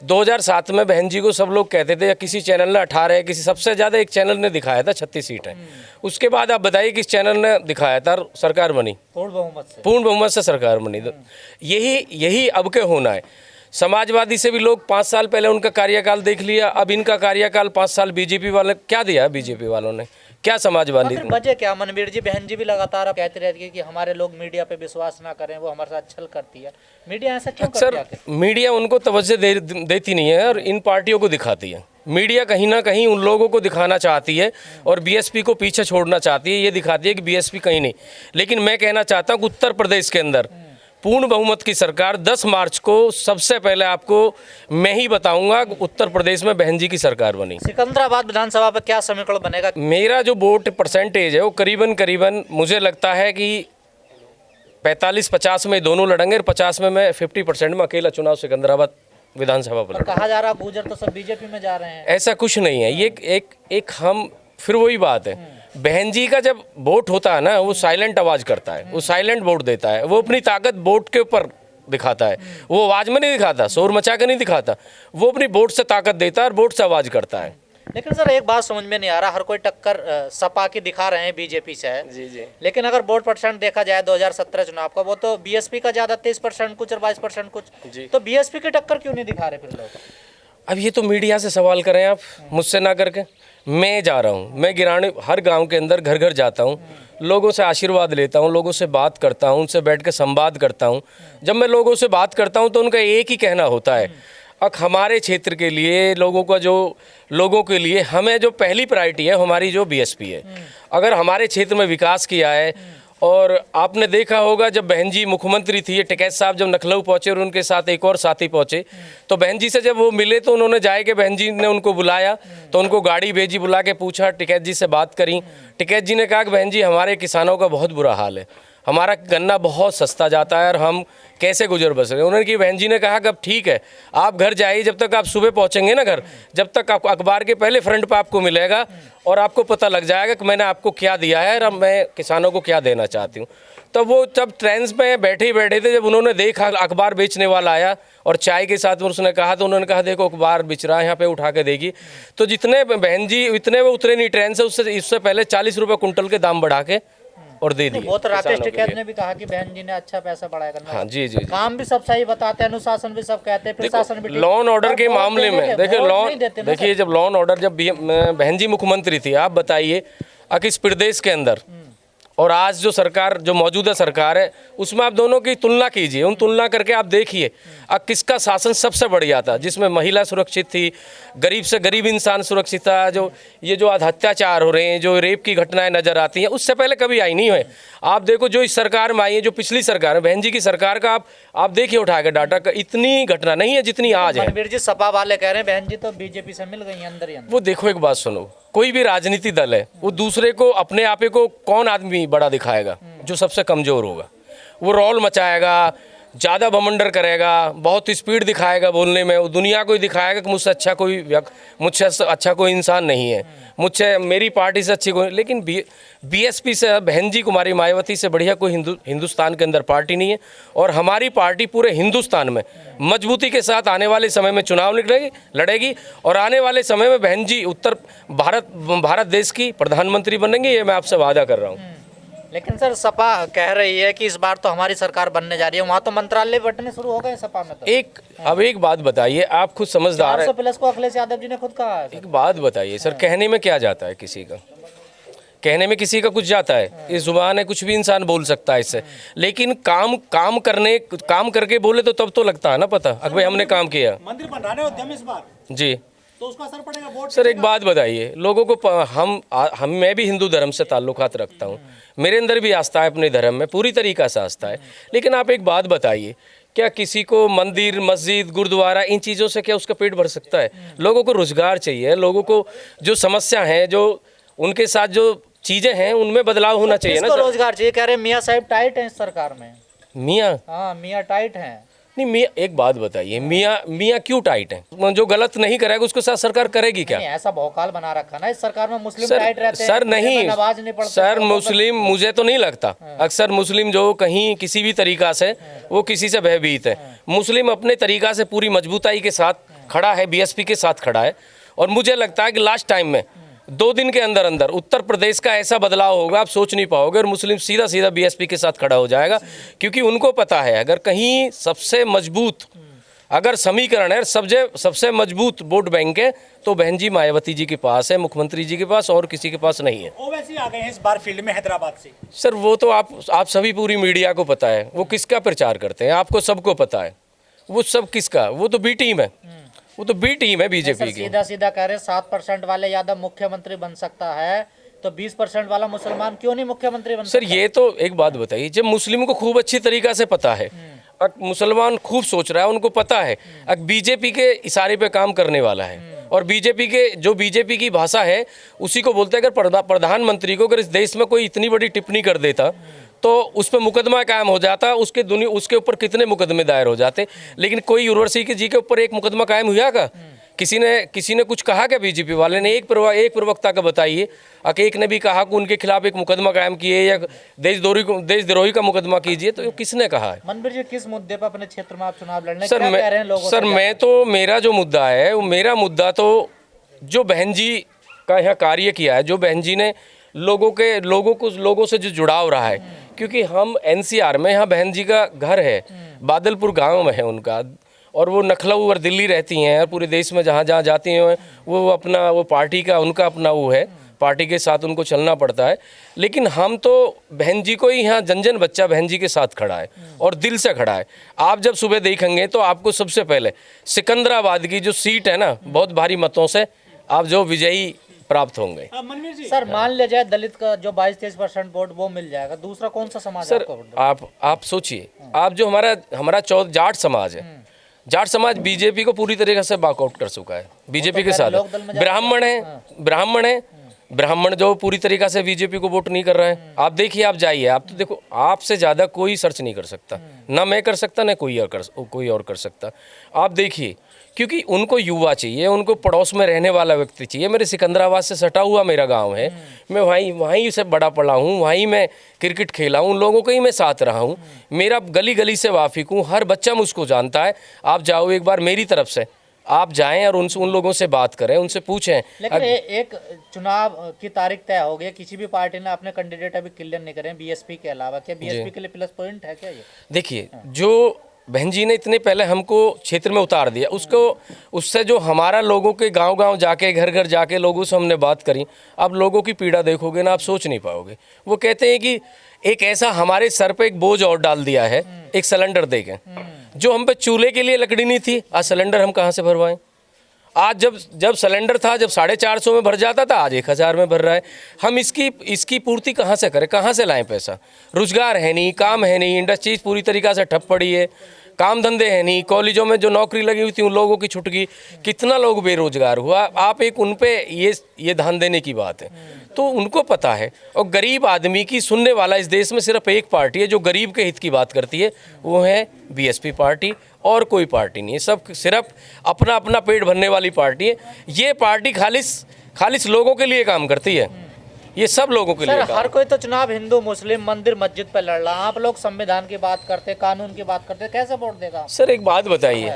2007 में बहन जी को सब लोग कहते थे, या किसी चैनल ने 18 है, किसी सबसे ज़्यादा एक चैनल ने दिखाया था 36 सीट है। उसके बाद आप बताइए किस चैनल ने दिखाया था, सरकार बनी पूर्ण बहुमत से सरकार बनी। तो यही अब के होना है। समाजवादी से भी लोग 5 साल पहले उनका कार्यकाल देख लिया, अब इनका कार्यकाल 5 साल बीजेपी वाले क्या दिया है? बीजेपी वालों ने क्या समाजवादी वजह क्या? मनवीर जी, बहन जी भी लगातार कहती रहती है कि हमारे लोग मीडिया पे विश्वास ना करें, वो हमारे साथ छल करती है। मीडिया ऐसा क्यों करती है? अक्सर मीडिया उनको तवज्जो देती नहीं है और इन पार्टियों को दिखाती है। मीडिया कहीं ना कहीं उन लोगों को दिखाना चाहती है और बीएसपी को पीछे छोड़ना चाहती है। ये दिखाती है कि बीएसपी कहीं नहीं। लेकिन मैं कहना चाहता हूँ कि उत्तर प्रदेश के अंदर पूर्ण बहुमत की सरकार 10 मार्च को सबसे पहले आपको मैं ही बताऊंगा कि उत्तर प्रदेश में बहन जी की सरकार बनी। सिकंदराबाद विधानसभा पे क्या समीकरण बनेगा? मेरा जो वोट परसेंटेज है वो करीबन मुझे लगता है कि 45-50 में दोनों लड़ेंगे और 50 में मैं 50% में अकेला चुनाव सिकंदराबाद विधानसभा पर। कहा जा रहा गुजर तो सब बीजेपी में जा रहे हैं। ऐसा कुछ नहीं है। ये एक हम फिर वही बात है, बहन जी का जब वोट होता है ना, वो साइलेंट आवाज करता है, वो साइलेंट वोट देता है, वो अपनी ताकत वोट के ऊपर दिखाता है। वो आवाज में नहीं दिखाता, शोर मचा कर नहीं दिखाता, वो अपनी वोट से ताकत देता है और वोट से आवाज करता है। लेकिन सर एक बात समझ में नहीं आ रहा, हर कोई टक्कर सपा की दिखा रहे हैं, बीजेपी से है। जी। लेकिन अगर वोट परसेंट देखा जाए 2017 चुनाव का, वो तो बीएसपी का ज्यादा 23% कुछ और 22% कुछ। तो बीएसपी की टक्कर क्यों नहीं दिखा रहे फिर लोग? अब ये तो मीडिया से सवाल करें आप, मुझसे ना करके। मैं जा रहा हूँ, मैं गिराने हर गांव के अंदर घर घर जाता हूँ, लोगों से आशीर्वाद लेता हूँ, लोगों से बात करता हूँ, उनसे बैठ के संवाद करता हूँ। जब मैं लोगों से बात करता हूँ तो उनका एक ही कहना होता है, अब हमारे क्षेत्र के लिए लोगों के लिए हमें जो पहली प्रायोरिटी है हमारी जो बीएसपी है। अगर हमारे क्षेत्र में विकास किया है, और आपने देखा होगा जब बहन जी मुख्यमंत्री थी, टिकैत साहब जब लखनऊ पहुंचे और उनके साथ एक और साथी पहुंचे, तो बहन जी से जब वो मिले तो उन्होंने जाए कि बहन जी ने उनको बुलाया, तो उनको गाड़ी भेजी, बुला के पूछा, टिकैत जी से बात करी। टिकैत जी ने कहा कि बहन जी हमारे किसानों का बहुत बुरा हाल है, हमारा गन्ना बहुत सस्ता जाता है और हम कैसे गुजर बसर। उन्होंने की बहन जी ने कहा कि अब ठीक है, आप घर जाइए, जब तक आप सुबह पहुंचेंगे ना घर, जब तक आपको अखबार के पहले फ्रंट पे आपको मिलेगा और आपको पता लग जाएगा कि मैंने आपको क्या दिया है और अब मैं किसानों को क्या देना चाहती हूँ। तब वो जब ट्रेन में बैठे ही बैठे थे, जब उन्होंने देखा अखबार बेचने वाला आया और चाय के साथ उसने कहा, तो उन्होंने कहा देखो अखबार बिच रहा है, यहाँ पे उठा के देगी। तो जितने बहन जी इतने वो उतरे नहीं ट्रेन से, उससे पहले 40 रुपये कुंटल के दाम बढ़ा के और दे दिए। वो तो राकेश टिकैत ने भी कहा कि बहन जी ने अच्छा पैसा बढ़ाया करना। हाँ जी। काम भी सब सही बताते हैं, अनुशासन भी सब कहते हैं, प्रशासन भी। लॉ एंड ऑर्डर के मामले में देखिए जब लॉ एंड ऑर्डर, जब बहन जी मुख्यमंत्री थी, आप बताइए किस प्रदेश के अंदर और आज जो सरकार, जो मौजूदा सरकार है, उसमें आप दोनों की तुलना कीजिए, उन तुलना करके आप देखिए अब किसका शासन सबसे बढ़िया था, जिसमें महिला सुरक्षित थी, गरीब से गरीब इंसान सुरक्षित था। जो ये जो आज अत्याचार हो रहे हैं, जो रेप की घटनाएं नजर आती हैं, उससे पहले कभी आई नहीं है। आप देखो जो इस सरकार में आई है, जो पिछली सरकार है, बहन जी की सरकार का आप देखिए उठा के डाटा का, इतनी घटना नहीं है जितनी आज है। मनवीर जी, सपा वाले कह रहे हैं बहन जी तो बीजेपी से मिल गई अंदर ही अंदर। वो देखो एक बात सुनो, कोई भी राजनीति दल है, वो दूसरे को, अपने आप को कौन आदमी बड़ा दिखाएगा? जो सबसे कमजोर होगा, वो रौल मचाएगा, ज़्यादा बमंडर करेगा, बहुत स्पीड दिखाएगा बोलने में, वो दुनिया को ही दिखाएगा कि मुझसे अच्छा कोई इंसान नहीं है, मेरी पार्टी से अच्छी कोई। लेकिन बीएसपी से, बहन जी कुमारी मायावती से बढ़िया कोई हिंदुस्तान के अंदर पार्टी नहीं है। और हमारी पार्टी पूरे हिंदुस्तान में मजबूती के साथ आने वाले समय में चुनाव लड़ेगी और आने वाले समय में बहन जी उत्तर भारत देश की प्रधानमंत्री बनेंगे, ये मैं आपसे वादा कर रहा हूँ। लेकिन सर सपा कह रही है कि इस बार तो हमारी सरकार बनने जा रही है, वहाँ तो मंत्रालय बंटने शुरू हो गए सपा में। तो अब एक बात बताइए, आप खुद समझदार है। 400 प्लस को अखिलेश यादव जी ने खुद कहा है। एक बात बताइए सर, कहने में क्या जाता है? किसी का कहने में किसी का कुछ जाता है? ये जुबान है, कुछ भी इंसान बोल सकता है इससे, लेकिन काम करके बोले तो तब तो लगता है ना पता, अगर भाई हमने काम किया। मंदिर बन रहा है उद्यम इस बार जी, तो उसका असर पड़ेगा वोट। सर एक बात बताइए, लोगों को मैं भी हिंदू धर्म से ताल्लुकात रखता हूँ, मेरे अंदर भी आस्था है, अपने धर्म में पूरी तरीक़ा से आस्था है। लेकिन आप एक बात बताइए, क्या किसी को मंदिर, मस्जिद, गुरुद्वारा, इन चीज़ों से क्या उसका पेट भर सकता है? लोगों को रोजगार चाहिए, लोगों को जो समस्या है, जो उनके साथ जो चीज़ें हैं, उनमें बदलाव होना चाहिए ना। रोजगार चाहिए कह रहे मियाँ साहब टाइट हैं इस सरकार में। मियाँ? हाँ, मियाँ टाइट हैं। नहीं, मियाँ एक बात बताइए, मियाँ क्यों टाइट है? जो गलत नहीं करेगा उसके साथ सरकार करेगी क्या? ऐसा भौकाल बना रखा ना इस सरकार में, मुस्लिम टाइट रहते हैं। सर नहीं, नमाज नहीं पढ़ते सर मुस्लिम, मुझे तो नहीं लगता। अक्सर मुस्लिम जो कहीं किसी भी तरीका से वो किसी से भयभीत है। मुस्लिम अपने तरीका से पूरी मजबूताई के साथ खड़ा है, बीएसपी के साथ खड़ा है। और मुझे लगता है कि लास्ट टाइम में 2 दिन के अंदर अंदर उत्तर प्रदेश का ऐसा बदलाव होगा, आप सोच नहीं पाओगे, और मुस्लिम सीधा सीधा बीएसपी के साथ खड़ा हो जाएगा। क्योंकि उनको पता है अगर कहीं सबसे मजबूत अगर समीकरण है, सबसे मजबूत वोट बैंक है, तो बहन जी मायावती जी के पास है, मुख्यमंत्री जी के पास, और किसी के पास नहीं है। ओवैसी आ गए हैं इस बार फील्ड में हैदराबाद से। सर वो तो आप सभी पूरी मीडिया को पता है वो किसका प्रचार करते हैं, आपको सबको पता है वो सब किसका, वो तो बी टीम है, वो तो बी टीम है बीजेपी की। सीधा सीधा कह रहे 7% वाले यादव मुख्यमंत्री बन सकता है, तो 20% वाला मुसलमान क्यों नहीं मुख्यमंत्री बन सर ये तो एक बात बताइए, जब मुस्लिमों को खूब अच्छी तरीका से पता है, मुसलमान खूब सोच रहा है, उनको पता है बीजेपी के इशारे पे काम करने वाला है, और बीजेपी की भाषा है उसी को बोलते हैं। अगर प्रधानमंत्री को अगर इस देश में कोई इतनी बड़ी टिप्पणी कर देता तो उस पर मुकदमा कायम हो जाता, उसके ऊपर कितने मुकदमे दायर हो जाते। लेकिन कोई उर्वशी जी के ऊपर एक मुकदमा कायम हुआ का? किसी ने कुछ कहा क्या? बीजेपी वाले ने एक प्रवक्ता का बताइए, एक ने भी कहा कि उनके खिलाफ एक मुकदमा कायम किए या देशद्रोही का मुकदमा कीजिए, तो किसने कहा है? मनवीर जी किस मुद्दे पर अपने क्षेत्र में आप चुनाव लड़ने सर क्या कह रहे हैं लोगों सर मैं तो मेरा जो मुद्दा है वो मेरा मुद्दा तो जो बहन जी का यहाँ कार्य किया है, जो बहन जी ने लोगों से जो जुड़ाव रहा है, क्योंकि हम एनसीआर में यहाँ बहन जी का घर है, बादलपुर गांव में है उनका, और वो लखनऊ और दिल्ली रहती हैं, और पूरे देश में जहाँ जहाँ जाती हैं वो पार्टी का उनका अपना वो है, पार्टी के साथ उनको चलना पड़ता है। लेकिन हम तो बहन जी को ही यहाँ जन बच्चा बहन जी के साथ खड़ा है और दिल से खड़ा है। आप जब सुबह देखेंगे तो आपको सबसे पहले सिकंदराबाद की जो सीट है ना, बहुत भारी मतों से आप जो विजयी प्राप्त होंगे। मनवीर जी सर मान लिया जाए दलित का जो 22-23% वोट वो मिल जाएगा, दूसरा कौन सा समाज सर आप सोचिए, आप जो हमारा जाट समाज है, जाट समाज बीजेपी को पूरी तरीके से वॉकआउट कर चुका है, बीजेपी के साथ। ब्राह्मण जो पूरी तरीका से बीजेपी को वोट नहीं कर रहा है। आप देखिए, आप जाइए, आप तो देखो, आपसे ज़्यादा कोई सर्च नहीं कर सकता, ना मैं कर सकता, ना कोई और कर सकता। आप देखिए, क्योंकि उनको युवा चाहिए, उनको पड़ोस में रहने वाला व्यक्ति चाहिए। मेरे सिकंदराबाद से सटा हुआ मेरा गांव है, मैं वहीं से बड़ा पड़ा हूँ, वहीं मैं क्रिकेट खेला हूँ, लोगों के ही मैं साथ रहा हूँ, मेरा गली गली से वाकिफ हूँ, हर बच्चा मुझको जानता है। आप जाओ एक बार मेरी तरफ से, आप जाएं और उन लोगों से बात करें, उनसे पूछें। लेकिन एक चुनाव की तारीख तय हो गई, किसी भी पार्टी ने अपने कैंडिडेट अभी क्लियर नहीं करे बीएसपी के अलावा, क्या बीएसपी के लिए प्लस पॉइंट है क्या ये? देखिए, जो बहन जी ने इतने पहले हमको क्षेत्र में उतार दिया, उससे जो हमारा लोगों के गांव जाके घर घर जाके लोगों से हमने बात करी, आप लोगों की पीड़ा देखोगे ना, आप सोच नहीं पाओगे। वो कहते हैं कि एक ऐसा हमारे सर पे एक बोझ और डाल दिया है, एक सिलेंडर देके, जो हम पे चूल्हे के लिए लकड़ी नहीं थी, आज सिलेंडर हम कहाँ से भरवाएं? आज जब सिलेंडर था, जब 450 में भर जाता था, आज 1000 में भर रहा है। हम इसकी पूर्ति कहाँ से करें, कहाँ से लाएं पैसा? रोजगार है नहीं, काम है नहीं, इंडस्ट्रीज पूरी तरीक़ा से ठप पड़ी है, काम धंधे हैं नहीं, कॉलेजों में जो नौकरी लगी हुई थी उन लोगों की छूट गई, कितना लोग बेरोजगार हुआ। आप एक उन पे ये ध्यान देने की बात है, तो उनको पता है। और गरीब आदमी की सुनने वाला इस देश में सिर्फ एक पार्टी है जो गरीब के हित की बात करती है, वो है बीएसपी पार्टी, और कोई पार्टी नहीं है। सब सिर्फ अपना अपना पेट भरने वाली पार्टी है। ये पार्टी खालिस लोगों के लिए काम करती है, ये सब लोगों के लिए। हर कोई तो चुनाव हिंदू मुस्लिम मंदिर मस्जिद पे लड़ रहा है, आप लोग संविधान की बात करते, कानून की बात करते, कैसे वोट देगा? सर एक बात बताइए,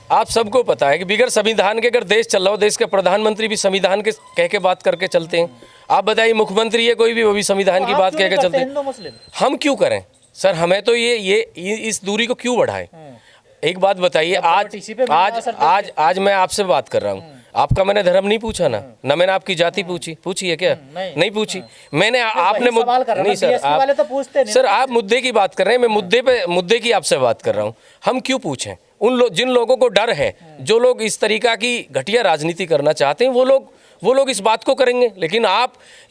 आप सबको पता है कि बिगर संविधान के अगर देश चल रहा हो, देश के प्रधानमंत्री भी संविधान के कह के बात करके चलते हैं। आप बताइए, मुख्यमंत्री है कोई भी, वो भी संविधान की बात कह के चलते हैं। हम क्यों करें सर? हमें तो ये इस दूरी को क्यों बढ़ाएं? एक बात बताइए, आज मैं आपसे बात कर रहा हूँ, आपका मैंने धर्म नहीं पूछा ना मैंने आपकी जाति पूछी है क्या? नहीं पूछी मैंने। आपने नहीं सर, आप मुद्दे की बात कर रहे हैं, मैं मुद्दे की आपसे बात कर रहा हूँ। हम क्यों पूछें? जिन लोगों को डर है, जो लोग इस तरीका की घटिया राजनीति करना चाहते हैं, वो लोग इस बात को करेंगे। लेकिन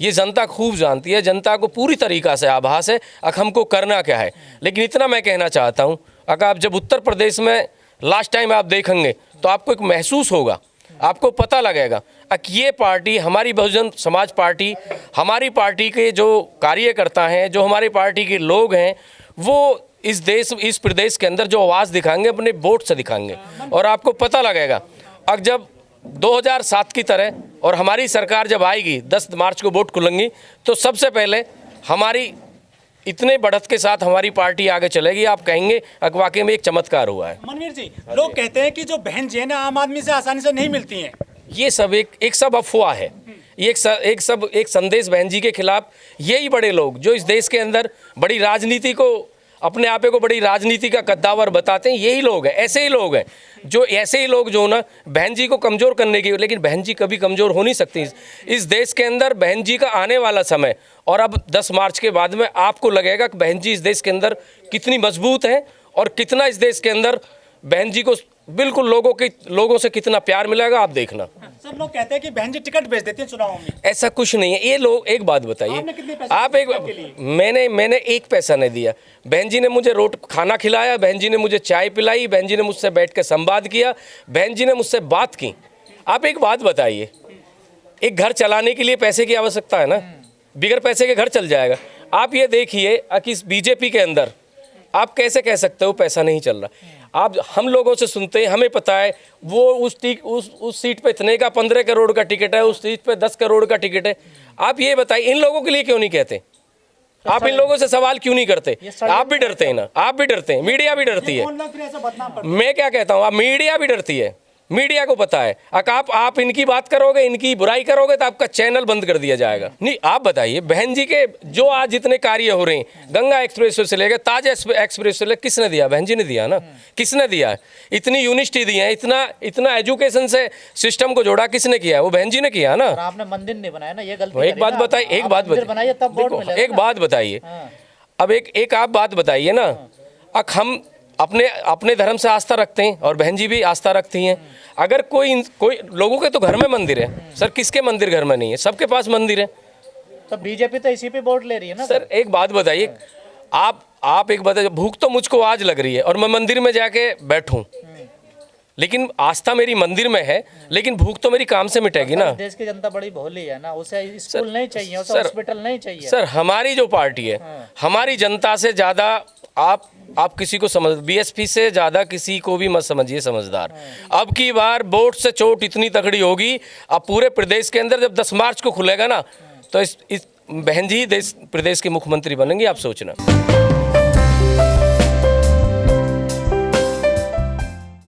ये जनता खूब जानती है, जनता को पूरी तरीका से आभास है हमको करना क्या है। लेकिन इतना मैं कहना चाहता हूँ, अगर आप जब उत्तर प्रदेश में लास्ट टाइम आप देखेंगे तो आपको एक महसूस होगा, आपको पता लगेगा कि ये पार्टी, हमारी बहुजन समाज पार्टी, हमारी पार्टी के जो कार्यकर्ता हैं, जो हमारी पार्टी के लोग हैं, वो इस प्रदेश के अंदर जो आवाज़ दिखाएंगे अपने वोट से दिखाएंगे। और आपको पता लगेगा, अब जब 2007 की तरह और हमारी सरकार जब आएगी, 10 मार्च को वोट खुलेंगी, तो सबसे पहले हमारी इतने बढ़त के साथ हमारी पार्टी आगे चलेगी, आप कहेंगे वाकई में एक चमत्कार हुआ है। मनवीर जी, लोग कहते हैं कि जो बहन जी है ना आम आदमी से आसानी से नहीं मिलती हैं। ये सब एक सब अफवाह है। ये एक संदेश बहन जी के खिलाफ। यही बड़े लोग जो इस देश के अंदर बड़ी राजनीति को अपने आपे को बड़ी राजनीति का कद्दावर बताते हैं, यही लोग हैं, ऐसे ही लोग हैं ऐसे ही लोग जो ना बहन जी को कमज़ोर करने की, लेकिन बहन जी कभी कमज़ोर हो नहीं सकती। इस देश के अंदर बहन जी का आने वाला समय और अब 10 मार्च के बाद में आपको लगेगा कि बहन जी इस देश के अंदर कितनी मजबूत है और कितना इस देश के अंदर बहन जी को बिल्कुल लोगों से कितना प्यार मिलेगा, आप देखना। सब लोग कहते हैं कि बहन जी टिकट बेच देती हैं चुनाव में। ऐसा कुछ नहीं है। ये लोग, एक बात बताइए, आपने कितने पैसे आप मैंने एक पैसा नहीं दिया। बहन जी ने मुझे खाना खिलाया, बहन जी ने मुझे चाय पिलाई, बहन जी ने मुझसे बैठ कर संवाद किया, बहन जी ने मुझसे बात की। आप एक बात बताइए, एक घर चलाने के लिए पैसे की आवश्यकता है ना, बिगर पैसे के घर चल जाएगा। आप ये देखिए कि बीजेपी के अंदर आप कैसे कह सकते हो पैसा नहीं चल रहा। आप हम लोगों से सुनते हैं, हमें पता है वो उस सीट पे इतने का 15 करोड़ का टिकट है, उस सीट पे 10 करोड़ का टिकट है। आप ये बताइए, इन लोगों के लिए क्यों नहीं कहते? आप इन लोगों से सवाल क्यों नहीं करते? आप भी डरते हैं ना, आप भी डरते हैं, मीडिया भी डरती है। मैं क्या कहता हूँ, आप मीडिया भी डरती है, मीडिया को पता है। आप इनकी बात करोगे, इनकी बुराई करोगे तो आपका चैनल बंद कर दिया जाएगा। नहीं, आप बताइए, बहन जी के जो आज जितने कार्य हो रहे हैं, गंगा एक्सप्रेस से लेकर ताज एक्सप्रेस से लेकर, किसने दिया? बहन जी ने दिया ना। किसने दिया? इतनी यूनिवर्सिटी दी है, इतना एजुकेशन से सिस्टम को जोड़ा, किसने किया है? वो बहन जी ने किया ना। आपने मंदिर नहीं बनाया ना, ये गलती। एक बात बताइए, एक बात बताइए, अब एक आप बात बताइए ना। हम अपने धर्म से आस्था रखते हैं और बहन जी भी आस्था रखती हैं। अगर कोई लोगों के तो घर में मंदिर है सर, किसके मंदिर घर में नहीं है? सबके पास मंदिर है। तो बीजेपी तो इसी पे वोट ले रही है ना सर। एक बात बताइए, आप एक बताइए, भूख तो मुझको आज लग रही है और मैं मंदिर में जाके बैठूं, लेकिन आस्था मेरी मंदिर में है, लेकिन भूख तो मेरी काम से मिटेगी ना। देश की जनता बड़ी भोली है ना, उसे स्कूल नहीं चाहिए, उसे हॉस्पिटल नहीं चाहिए। सर, हमारी जो पार्टी है, हमारी जनता से ज़्यादा आप किसी को समझ, बीएसपी से ज़्यादा किसी को भी मत समझिए समझदार। अब की बार वोट से चोट इतनी तगड़ी होगी, अब पूरे प्रदेश के अंदर जब 10 मार्च को खुलेगा ना, तो इस बहन जी प्रदेश के मुख्यमंत्री बनेंगी, आप सोचना।